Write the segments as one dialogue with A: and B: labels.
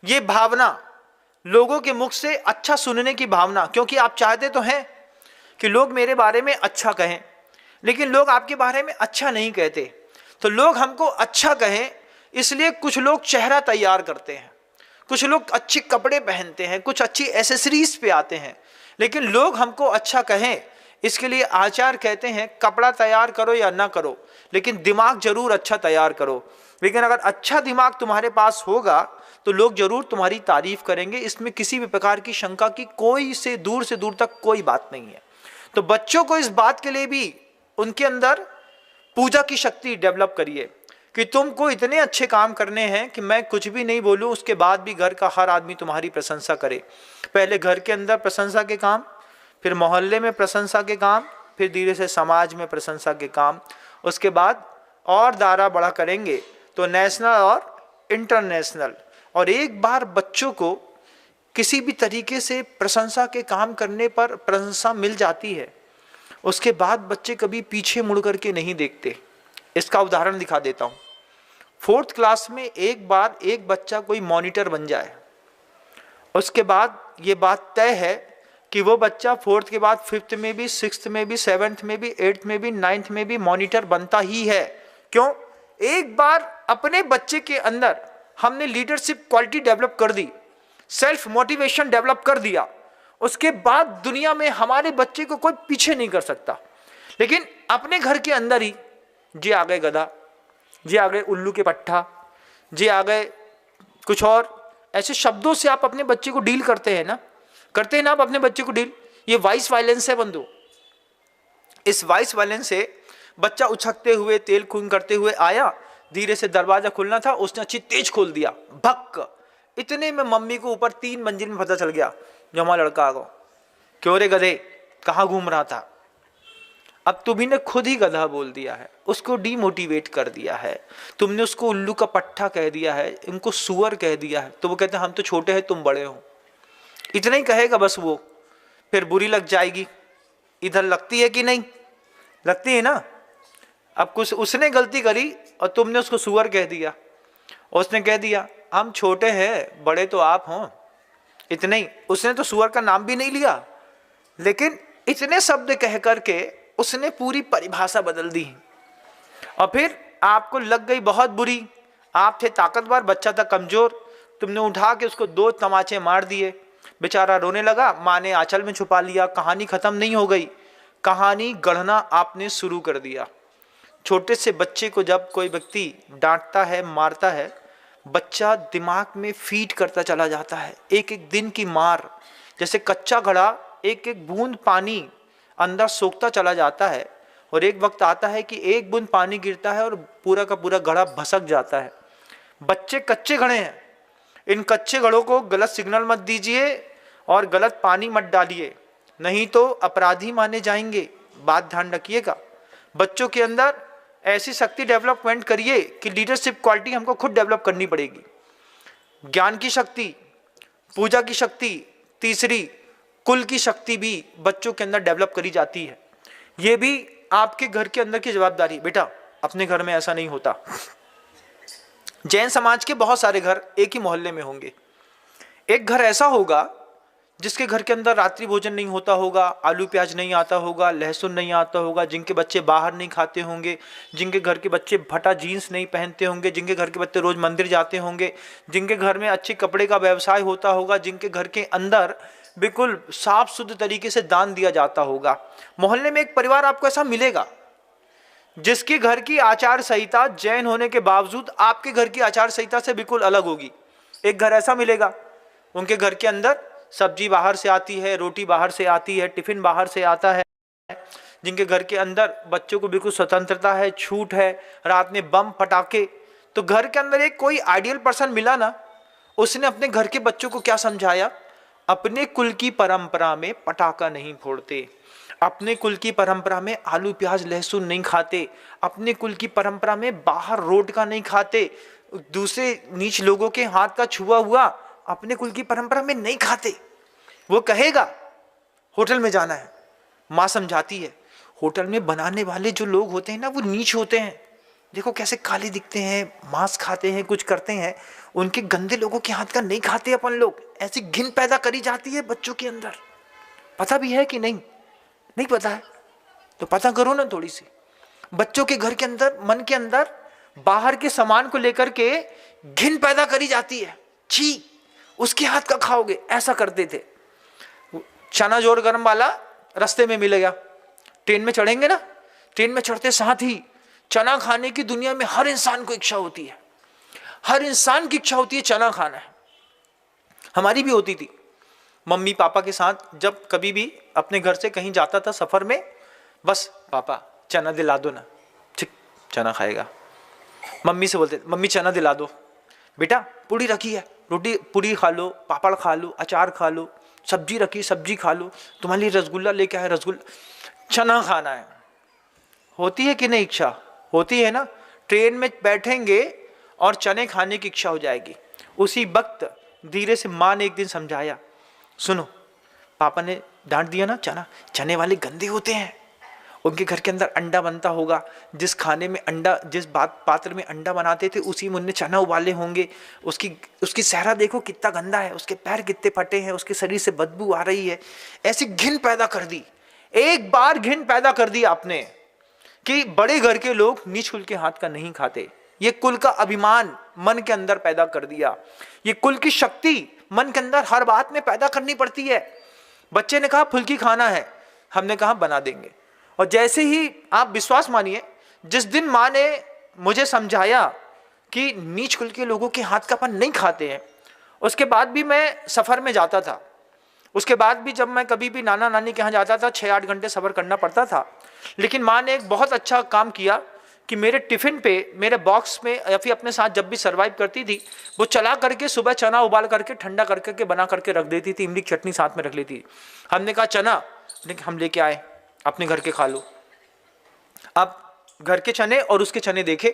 A: ये भावना, लोगों के मुख से अच्छा सुनने की भावना, क्योंकि आप चाहते तो हैं कि लोग मेरे बारे में अच्छा कहें, लेकिन लोग आपके बारे में अच्छा नहीं कहते। तो लोग हमको अच्छा कहें इसलिए कुछ लोग चेहरा तैयार करते हैं, कुछ लोग अच्छे कपड़े पहनते हैं, कुछ अच्छी एसेसरीज पे आते हैं, लेकिन लोग हमको अच्छा कहें इसके लिए आचार्य कहते हैं कपड़ा तैयार करो या ना करो, लेकिन दिमाग जरूर अच्छा तैयार करो। लेकिन अगर अच्छा दिमाग तुम्हारे पास होगा तो लोग जरूर तुम्हारी तारीफ करेंगे, इसमें किसी भी प्रकार की शंका की कोई से दूर तक कोई बात नहीं है। तो बच्चों को इस बात के लिए भी उनके अंदर पूजा की शक्ति डेवलप करिए कि तुमको इतने अच्छे काम करने हैं कि मैं कुछ भी नहीं बोलूं, उसके बाद भी घर का हर आदमी तुम्हारी प्रशंसा करे। पहले घर के अंदर प्रशंसा के काम, फिर मोहल्ले में प्रशंसा के काम, फिर धीरे से समाज में प्रशंसा के काम, उसके बाद और दायरा बड़ा करेंगे तो नेशनल और इंटरनेशनल। और एक बार बच्चों को किसी भी तरीके से प्रशंसा के काम करने पर प्रशंसा मिल जाती है, उसके बाद बच्चे कभी पीछे मुड़ करके नहीं देखते। इसका उदाहरण दिखा देता हूँ। 4th क्लास में एक बार एक बच्चा कोई मॉनिटर बन जाए, उसके बाद ये बात तय है कि वो बच्चा 4th के बाद 5th में भी, 6th में भी, 7th में भी, 8th में भी, 9th में भी मॉनिटर बनता ही है। क्यों? एक बार अपने बच्चे के अंदर हमने लीडरशिप क्वालिटी डेवलप कर दी, सेल्फ मोटिवेशन डेवलप कर दिया, उसके बाद दुनिया में हमारे बच्चे को कोई पीछे नहीं कर सकता। लेकिन अपने घर के अंदर ही जी आ गए गधा, जी आ गए उल्लू के पट्टा, जी आ गए कुछ और ऐसे शब्दों से आप अपने बच्चे को डील करते हैं ना, करते हैं ना आप अपने बच्चे को डील। ये वाइस वायलेंस है बंधु। इस वाइस वायलेंस से बच्चा उछकते हुए तेल खून करते हुए आया, धीरे से दरवाजा खुलना था, उसने अच्छी तेज खोल दिया, भक्क। इतने में मम्मी को ऊपर 3 मंजिल में पता चल गया जो हमारा लड़का आ गया। क्यों रे गधे, कहाँ घूम रहा था? अब तुम्ही ने खुद ही गधा बोल दिया है, उसको डीमोटिवेट कर दिया है, तुमने उसको उल्लू का पट्टा कह दिया है, इनको सुअर कह दिया है। तो वो कहते हैं हम तो छोटे हैं तुम बड़े हो, इतना ही कहेगा बस वो, फिर बुरी लग जाएगी। इधर लगती है कि नहीं लगती है ना? अब कुछ उसने गलती करी और तुमने उसको सुअर कह दिया, उसने कह दिया हम छोटे हैं बड़े तो आप हो, इतने ही। उसने तो सुअर का नाम भी नहीं लिया, लेकिन इतने शब्द कह करके उसने पूरी परिभाषा बदल दी। और फिर आपको लग गई बहुत बुरी, आप थे ताकतवर, बच्चा था कमजोर, तुमने उठा के उसको 2 तमाचे मार दिए, बेचारा रोने लगा, माँ ने आंचल में छुपा लिया। कहानी खत्म नहीं हो गई, कहानी गढ़ना आपने शुरू कर दिया। छोटे से बच्चे को जब कोई व्यक्ति डांटता है, मारता है, बच्चा दिमाग में फीड करता चला जाता है एक एक दिन की मार, जैसे कच्चा घड़ा एक एक बूंद पानी अंदर सोखता चला जाता है। और एक वक्त आता है कि एक बूंद पानी गिरता है और पूरा का पूरा घड़ा भसक जाता है। बच्चे कच्चे घड़े हैं, इन कच्चे घड़ों को गलत सिग्नल मत दीजिए और गलत पानी मत डालिए, नहीं तो अपराधी माने जाएंगे। बात ध्यान रखिएगा। बच्चों के अंदर ऐसी शक्ति डेवलपमेंट करिए कि लीडरशिप क्वालिटी हमको खुद डेवलप करनी पड़ेगी। ज्ञान की शक्ति, पूजा की शक्ति, तीसरी कुल की शक्ति भी बच्चों के अंदर डेवलप करी जाती है। ये भी आपके घर के अंदर की जवाबदारी। बेटा अपने घर में ऐसा नहीं होता। जैन समाज के बहुत सारे घर एक ही मोहल्ले में होंगे। एक घर ऐसा होगा जिसके घर के अंदर रात्रि भोजन नहीं होता होगा, आलू प्याज नहीं आता होगा, लहसुन नहीं आता होगा, जिनके बच्चे बाहर नहीं खाते होंगे, जिनके घर के बच्चे फटा जीन्स नहीं पहनते होंगे, जिनके घर के बच्चे रोज मंदिर जाते होंगे, जिनके घर में अच्छे कपड़े का व्यवसाय होता होगा, जिनके घर के अंदर बिल्कुल साफ शुद्ध तरीके से दान दिया जाता होगा। मोहल्ले में एक परिवार आपको ऐसा मिलेगा जिसके घर की आचार संहिता जैन होने के बावजूद आपके घर की आचार संहिता से बिल्कुल अलग होगी। एक घर ऐसा मिलेगा, उनके घर के अंदर सब्जी बाहर से आती है, रोटी बाहर से आती है, टिफिन बाहर से आता है, जिनके घर के अंदर बच्चों को बिल्कुल स्वतंत्रता है, छूट है, रात में बम फटाके। तो घर के अंदर एक कोई आइडियल पर्सन मिला ना, उसने अपने घर के बच्चों को क्या समझाया? अपने कुल की परंपरा में पटाखा नहीं फोड़ते, अपने कुल की परंपरा में आलू प्याज लहसुन नहीं खाते, अपने कुल की परंपरा में बाहर रोड का नहीं खाते, दूसरे नीच लोगों के हाथ का छुआ हुआ अपने कुल की परंपरा में नहीं खाते। वो कहेगा होटल में जाना है, माँ समझाती है होटल में बनाने वाले जो लोग होते हैं ना वो नीच होते हैं, देखो कैसे काले दिखते हैं, मांस खाते हैं, कुछ करते हैं, उनके गंदे लोगों के हाथ का नहीं खाते अपन लोग। ऐसी घिन पैदा करी जाती है बच्चों के अंदर। पता भी है कि नहीं? नहीं पता है तो पता करो ना थोड़ी सी। बच्चों के घर के अंदर, मन के अंदर बाहर के सामान को लेकर के घिन पैदा करी जाती है। छी, उसके हाथ का खाओगे, ऐसा करते थे। चना जोर गरम वाला रास्ते में मिलेगा, ट्रेन में चढ़ेंगे ना, ट्रेन में चढ़ते साथ ही चना खाने की दुनिया में हर इंसान को इच्छा होती है। हर इंसान की इच्छा होती है चना खाना है। हमारी भी होती थी। मम्मी पापा के साथ जब कभी भी अपने घर से कहीं जाता था सफर में, बस पापा चना दिला दो ना, ठीक चना खाएगा। मम्मी से बोलते, मम्मी चना दिला दो, बेटा पूड़ी रखी है, रोटी पूड़ी खा लो, पापड़ खा लो, अचार खा लो, सब्जी रखी सब्जी खा लो, तुम्हारे लिए रसगुल्ला लेके आए रसगुल्ला, चना खाना है। होती है कि नहीं इच्छा? होती है ना। ट्रेन में बैठेंगे और चने खाने की इच्छा हो जाएगी। उसी वक्त धीरे से माँ ने एक दिन समझाया, सुनो, पापा ने डांट दिया ना, चने वाले गंदे होते हैं। उनके घर के अंदर अंडा बनता होगा, जिस खाने में अंडा, जिस पात्र में अंडा बनाते थे उसी में उनने चना उबाले होंगे। उसकी चेहरा देखो कितना गंदा है, उसके पैर कितने फटे हैं, उसके शरीर से बदबू आ रही है। ऐसी घिन पैदा कर दी। एक बार घिन पैदा कर दी आपने कि बड़े घर के लोग नीच कुल के हाथ का नहीं खाते। ये कुल का अभिमान मन के अंदर पैदा कर दिया। ये कुल की शक्ति मन के अंदर हर बात में पैदा करनी पड़ती है। बच्चे ने कहा फुल्की खाना है, हमने कहा बना देंगे। और जैसे ही, आप विश्वास मानिए, जिस दिन माँ ने मुझे समझाया कि नीच कुल के लोगों के हाथ का अपन नहीं खाते हैं, उसके बाद भी मैं सफ़र में जाता था। उसके बाद भी जब मैं कभी भी नाना नानी के यहाँ जाता था 6-8 घंटे सफ़र करना पड़ता था। लेकिन माँ ने एक बहुत अच्छा काम किया कि मेरे टिफ़िन पे, मेरे बॉक्स में या फिर अपने साथ जब भी सर्वाइव करती थी, वो चला करके सुबह चना उबाल करके ठंडा करके बना करके रख देती थी। इमली की चटनी साथ में रख लेती थी। हमने कहा चना, लेकिन हम लेके आए, अपने घर के खा लो। अब घर के चने और उसके चने देखे,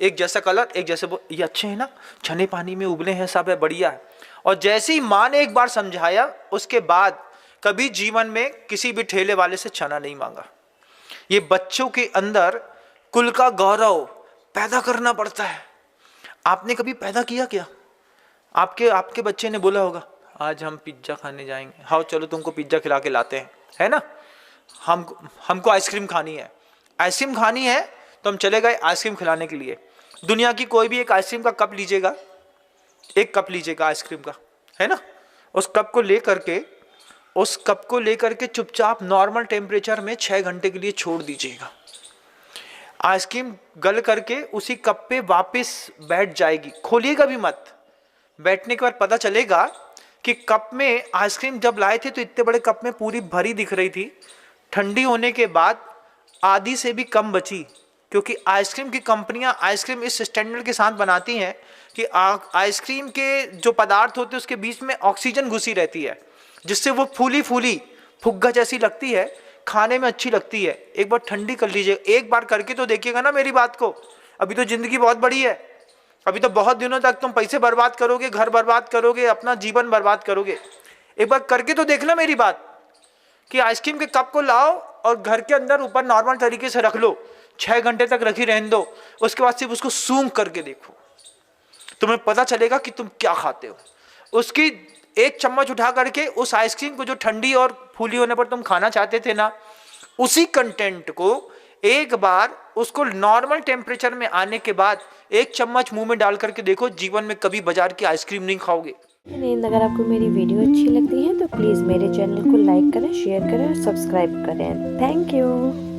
A: एक जैसा कलर, एक जैसे, वो ये अच्छे हैं ना, चने पानी में उबले हैं, सब है, बढ़िया है। और जैसे ही माँ ने एक बार समझाया, उसके बाद कभी जीवन में किसी भी ठेले वाले से चना नहीं मांगा। ये बच्चों के अंदर कुल का गौरव पैदा करना पड़ता है। आपने कभी पैदा किया क्या? आपके बच्चे ने बोला होगा आज हम पिज्जा खाने जाएंगे, हाँ चलो तुमको पिज्जा खिला के लाते हैं, है ना। हमको आइसक्रीम खानी है, आइसक्रीम खानी है, तो हम चले गए आइसक्रीम खिलाने के लिए। दुनिया की कोई भी एक आइसक्रीम का कप लीजिएगा, एक कप लीजिएगा आइसक्रीम का, है ना। उस कप को लेकर के चुपचाप नॉर्मल टेम्परेचर में 6 घंटे के लिए छोड़ दीजिएगा। आइसक्रीम गल करके उसी कप पे वापस बैठ जाएगी, खोलिएगा भी मत। बैठने के बाद पता चलेगा कि कप में आइसक्रीम जब लाए थे तो इतने बड़े कप में पूरी भरी दिख रही थी, ठंडी होने के बाद आधी से भी कम बची। क्योंकि आइसक्रीम की कंपनियां आइसक्रीम इस स्टैंडर्ड के साथ बनाती हैं कि आइसक्रीम के जो पदार्थ होते हैं उसके बीच में ऑक्सीजन घुसी रहती है, जिससे वो फूली फुग्गा जैसी लगती है, खाने में अच्छी लगती है। एक बार ठंडी कर लीजिए, एक बार करके तो देखिएगा ना मेरी बात को। अभी तो जिंदगी बहुत बड़ी है, अभी तो बहुत दिनों तक तुम पैसे बर्बाद करोगे, घर बर्बाद करोगे, अपना जीवन बर्बाद करोगे। एक बार करके तो देख लो मेरी बात कि आइसक्रीम के कप को लाओ और घर के अंदर ऊपर नॉर्मल तरीके से रख लो, 6 घंटे तक रखी रहने दो। उसके बाद सिर्फ उसको सूंघ करके देखो, तुम्हें पता चलेगा कि तुम क्या खाते हो। उसकी एक चम्मच उठा करके उस आइसक्रीम को जो ठंडी और फूली होने पर तुम खाना चाहते थे ना, उसी कंटेंट को एक बार उसको नॉर्मल टेम्परेचर में आने के बाद एक चम्मच मुंह में डाल करके देखो, जीवन में कभी बाजार की आइसक्रीम नहीं खाओगे।
B: अगर आपको मेरी वीडियो अच्छी लगती है तो प्लीज़ मेरे चैनल को लाइक करें, शेयर करें और सब्सक्राइब करें। Thank you.